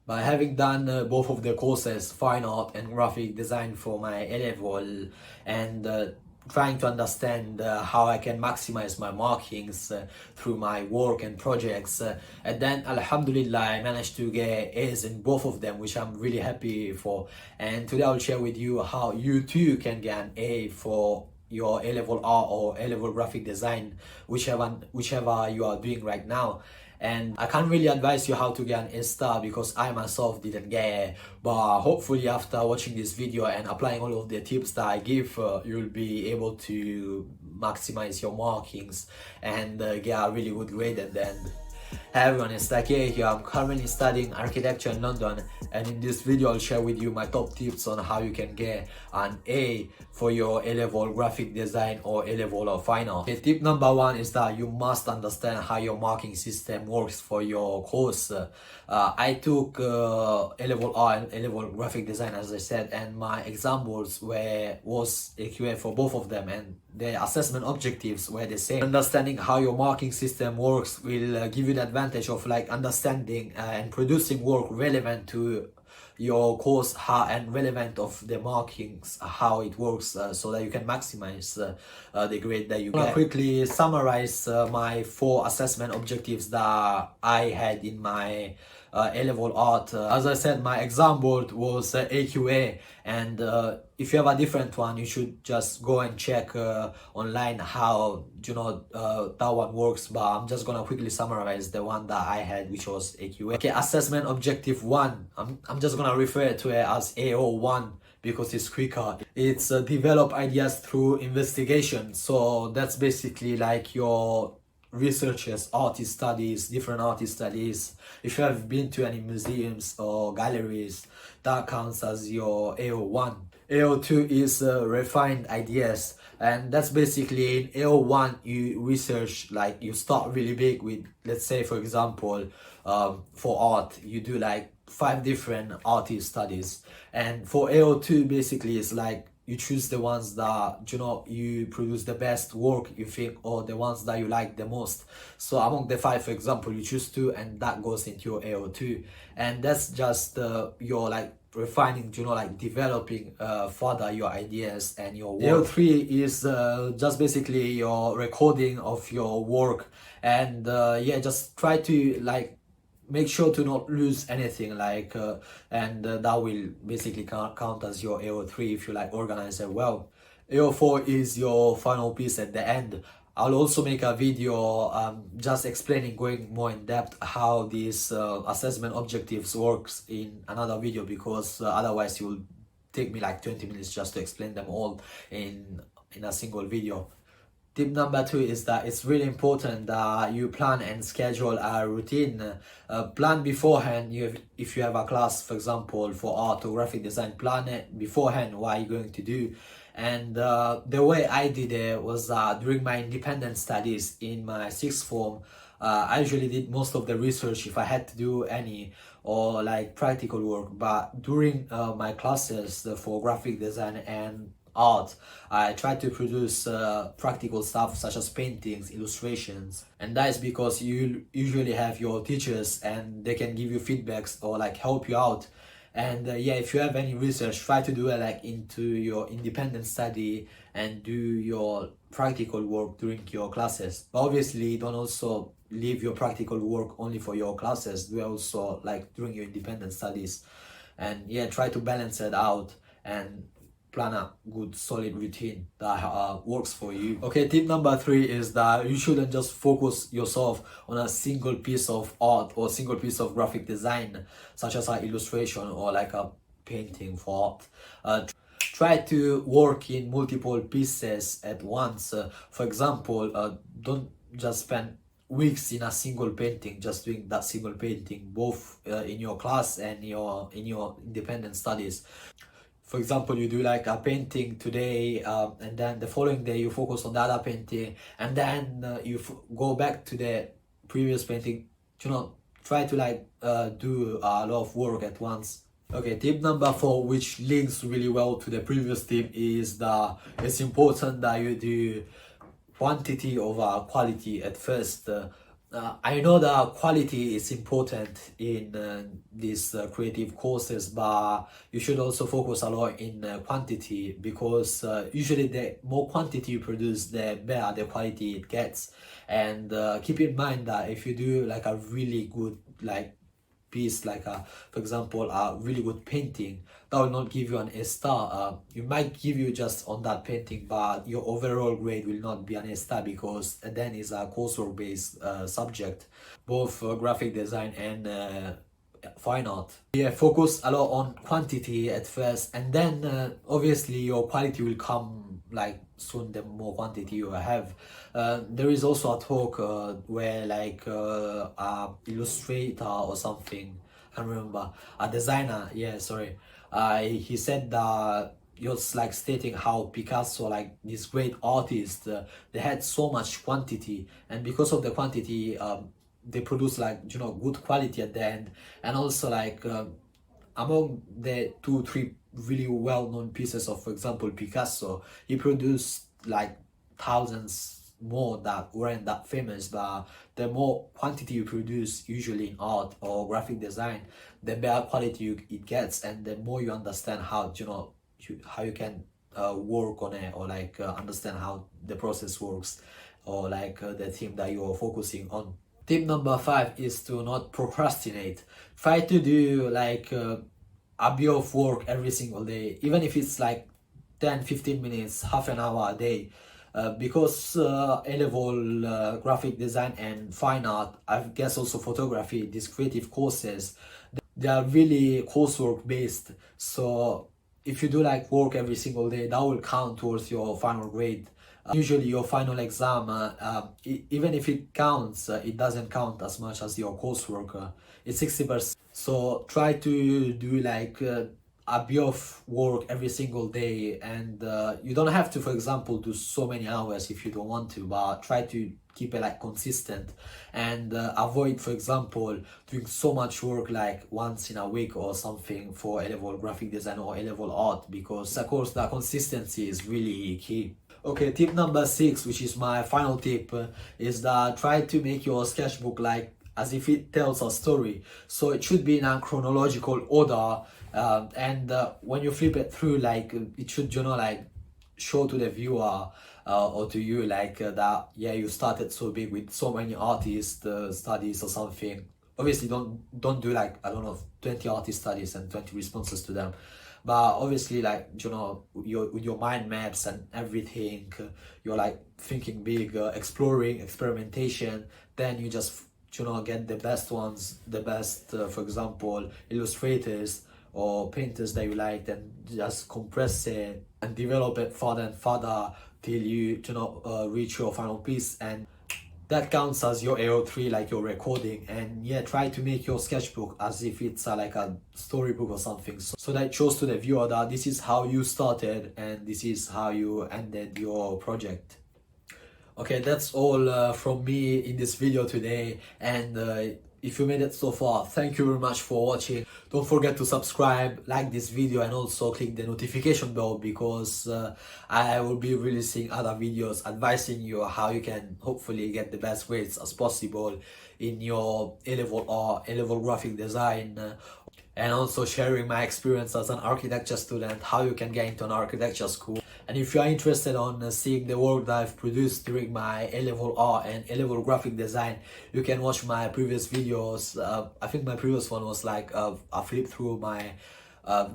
By having done both of the courses, fine art and graphic design for my A-level, and trying to understand how I can maximize my markings through my work and projects, and then Alhamdulillah I managed to get A's in both of them, which I'm really happy for. And today I'll share with you how you too can get an A for your A-level art or A-level graphic design, whichever you are doing right now. And I can't really advise you how to get an A star because I myself didn't get it, but hopefully after watching this video and applying all of the tips that I give, you'll be able to maximize your markings and get a really good grade at the end. Hey everyone, it's Taki here. I'm currently studying architecture in London, and in this video I'll share with you my top tips on how you can get an A for your A-level graphic design or A-level or fine art. Okay, tip number one is that you must understand how your marking system works for your course. I took A-level art and A-level graphic design, as I said, and my examples was AQA for both of them, and the assessment objectives were the same. Understanding how your marking system works will give you the advantage of like understanding and producing work relevant to your course and relevant of the markings, how it works, so that you can maximize the grade that you get. I'll quickly summarize my 4 assessment objectives that I had in my A-level art. As I said, my exam board was AQA, and if you have a different one, you should just go and check online how that one works, but I'm just gonna quickly summarize the one that I had, which was AQA. Okay, assessment objective 1, I'm just gonna refer to it as AO1 because it's quicker. It's develop ideas through investigation. So that's basically like your researches, artist studies, different artist studies. If you have been to any museums or galleries, that counts as your AO1. AO2 is refined ideas, and that's basically in AO1 you research, like you start really big with, let's say for example, for art you do like 5 different artist studies, and for AO2 basically it's like you choose the ones that you produce the best work you think, or the ones that you like the most. So among the 5, for example, you choose 2 and that goes into your AO2, and that's just your like refining, like developing further your ideas and your work. AO3 is just basically your recording of your work, and yeah, just try to like make sure to not lose anything, like and that will basically count as your AO3 if you like organize it well. AO4 is your final piece at the end. I'll also make a video just explaining, going more in depth how these assessment objectives works in another video, because otherwise it will take me like 20 minutes just to explain them all in a single video. Tip number 2 is that it's really important that you plan and schedule a routine. Plan beforehand. If you have a class, for example, for art or graphic design, plan it beforehand what you're going to do. And the way I did it was during my independent studies in my 6th form, I usually did most of the research if I had to do any, or like practical work. But during my classes for graphic design and art, I try to produce practical stuff such as paintings, illustrations, and that is because you usually have your teachers and they can give you feedbacks or like help you out. And yeah, if you have any research, try to do it like into your independent study and do your practical work during your classes. But obviously don't also leave your practical work only for your classes, do it also like during your independent studies. And yeah, try to balance it out and plan a good solid routine that works for you. Okay, tip number 3 is that you shouldn't just focus yourself on a single piece of art or single piece of graphic design, such as an illustration or like a painting for art. Try to work in multiple pieces at once. For example, don't just spend weeks in a single painting, just doing that single painting, both in your class and in your independent studies. For example, you do like a painting today, and then the following day you focus on the other painting, and then you go back to the previous painting. Try to like do a lot of work at once. Okay, tip number 4, which links really well to the previous tip, is that it's important that you do quantity over quality at first. I know that quality is important in these creative courses, but you should also focus a lot in quantity, because usually the more quantity you produce, the better the quality it gets. And keep in mind that if you do like a really good like piece, like a, for example, a really good painting, that will not give you an A star. You might give you just on that painting, but your overall grade will not be an A star, because then it's a coursework based subject, both graphic design and fine art. Yeah, focus a lot on quantity at first, and then obviously your quality will come like soon the more quantity you have. There is also a talk where like a illustrator or something, I can't remember, a designer, yeah, sorry, he said that he was like stating how Picasso, like this great artist, they had so much quantity, and because of the quantity, they produce like, you know, good quality at the end. And also like among the two three really well-known pieces of, for example, Picasso, he produced like thousands more that weren't that famous. But the more quantity you produce, usually in art or graphic design, the better quality it gets, and the more you understand how, you know, how you can work on it, or like understand how the process works, or like the theme that you're focusing on. Tip number 5 is to not procrastinate. Try to do like a bit of work every single day, even if it's like 10-15 minutes, half an hour a day. Because A-level graphic design and fine art, I guess also photography, these creative courses, they are really coursework based. So if you do like work every single day, that will count towards your final grade. Usually your final exam, even if it counts, it doesn't count as much as your coursework. It's 60%. So try to do like a bit of work every single day, and you don't have to, for example, do so many hours if you don't want to, but try to keep it like consistent, and avoid, for example, doing so much work like once in a week or something for A-level graphic design or A-level art, because of course the consistency is really key. Okay, tip number 6, which is my final tip, is that try to make your sketchbook like as if it tells a story. So it should be in a chronological order, and when you flip it through, like it should, you know, like show to the viewer or to you like that, yeah, you started so big with so many artist studies or something. Obviously don't do like, I don't know, 20 artist studies and 20 responses to them, but obviously, like, you know, with your mind maps and everything, you're like thinking big, exploring, experimentation, then you just, you know, get the best ones, the best for example, illustrators or painters that you like, then just compress it and develop it further and further till you know, reach your final piece. And that counts as your AO3, like your recording. And yeah, try to make your sketchbook as if it's like a storybook or something, so that it shows to the viewer that this is how you started and this is how you ended your project. Okay, that's all from me in this video today, and if you made it so far, thank you very much for watching. Don't forget to subscribe, like this video, and also click the notification bell, because I will be releasing other videos advising you how you can hopefully get the best grades as possible in your A-level art, A-level graphic design, and also sharing my experience as an architecture student, how you can get into an architecture school. And if you are interested on seeing the work that I've produced during my A-level art and A-level graphic design, you can watch my previous videos. I think my previous one was like a flip through my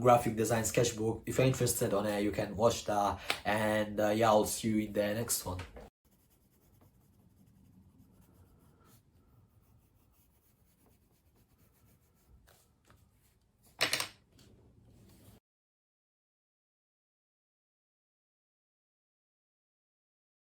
graphic design sketchbook. If you're interested on it, you can watch that. And yeah, I'll see you in the next one.